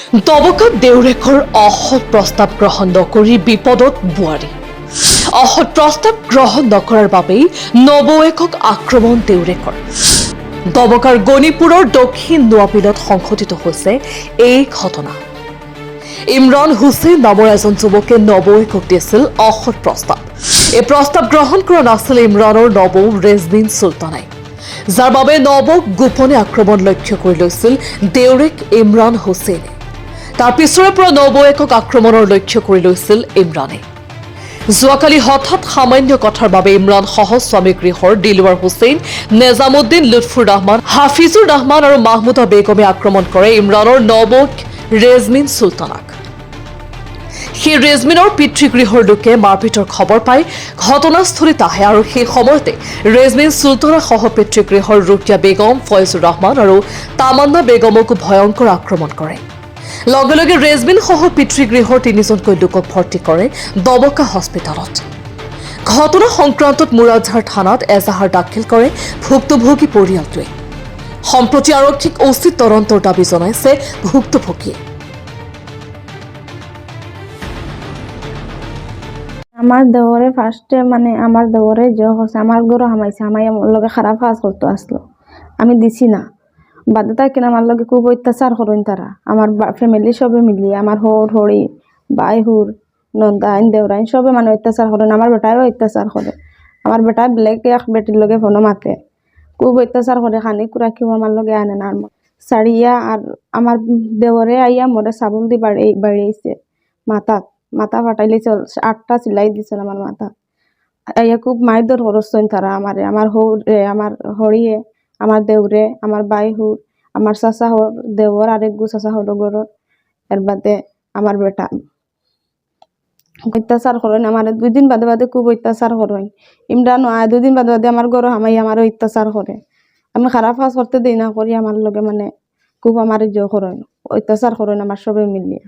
দবকাত দেউৰেকৰ অসৎ প্ৰস্তাৱ গ্ৰহণ নকৰি বিপদত বোৱাৰী। অসৎ প্ৰস্তাৱ গ্ৰহণ নকৰাৰ বাবেই নবৌৱেকক আক্ৰমণ দেউৰেকৰ। দবকাৰ গণিপুৰৰ দক্ষিণ নোৱাপিলত সংঘটিত হৈছে এই ঘটনা। ইমৰান হুছেইন নামৰ এজন যুৱকে নবৌৱেকক দিছিল অসৎ প্ৰস্তাৱ। এই প্ৰস্তাৱ গ্ৰহণ কৰা নাছিল ইমৰানৰ নবৌ ৰেজবিন চুলতানে, যাৰ বাবে নবৌক গোপনে আক্ৰমণ লক্ষ্য কৰি লৈছিল দেউৰেক ইমৰান হুছেইনে। তাৰ পিছৰে পৰা নবৌৱেকক আক্ৰমণৰ লক্ষ্য কৰি লৈছিল ইমৰানে। যোৱাকালি হঠাৎ সামান্য কথাৰ বাবে ইমৰান সহ স্বামী গৃহৰ দিলৱাৰ হুছেইন, নেজামুদ্দিন, লুৎফুৰ ৰহমান, হাফিজুৰ ৰহমান আৰু মাহমুদা বেগমে আক্ৰমণ কৰে ইমৰানৰ নবৌক ৰেজমিন চুলতানাক। সেই ৰেজমিনৰ পিতৃগৃহৰ লোকে মাৰপিটৰ খবৰ পাই ঘটনাস্থলীত আহে আৰু সেই সময়তে ৰেজমিন চুলতানা সহ পিতৃগৃহৰ ৰুকিয়া বেগম, ফয়জুৰ ৰহমান আৰু তামান্না বেগমকো ভয়ংকৰ আক্ৰমণ কৰে। লগে লগে ৰেজমিন সহ পিতৃগৃহৰ তিনিজনকৈ লোকক ভৰ্তি কৰে দবকা হস্পিটেলত। ঘটনা সংক্ৰান্তত মুৰাদঝাৰ থানাত এজাহাৰ দাখিল কৰে ভুক্তভোগী পৰিয়ালটোৱে। সম্প্ৰতি আৰক্ষীক উচিত তদন্তৰ দাবী জনাইছে ভুক্তভোগীয়ে। আমার দেওরে ফার্স্টে আমার দেওরে যে করছে আমার গরু হামাইছে আমার লগে খারাপ কাজ করতে আসলো আমি দিছি না বাদে থাকেন আমার লগে খুব অত্যাচার করেন তারা আমার ফ্যামিলি সবে মিলিয়ে আমার হড়ি বাই হুর নন্দাইন দেওরাইন সবে অত্যাচার করেন আমার বেটাও অত্যাচার করে আমার বেটা ব্ল্যাক এক বেটির লগে ফোনো মাতে খুব অত্যাচার করে খানি কুড়াকিও আমার লগে আনে না সারিয়া আর আমার দেওরে আইয়া মোরে সাবুন দি বাড়িয়েছে মাথা ফাটাইলে 8টা সিলাই দিছিল আমার মাথা আইয়া খুব মাইদর হরসইন তারা আমারে আমার হড়িয়ে আমার দেউরে আমার বাই হুর আমার চাচা হর দেওর আরেক গু চাচা হর গরর এর বাদে আমার বেটা অত্যাচার করেন আমার 2 দিন বাদে বাদে খুব অত্যাচার করেন ইমরান 2 দিন বাদে বাদে আমার গরু হামাই আমার অত্যাচার করে আমি খারাপ কাজ করতে দেই না করি আমার লগে খুব আমার ইয়ে করেন অত্যাচার করেন আমার সবে মিলিয়ে।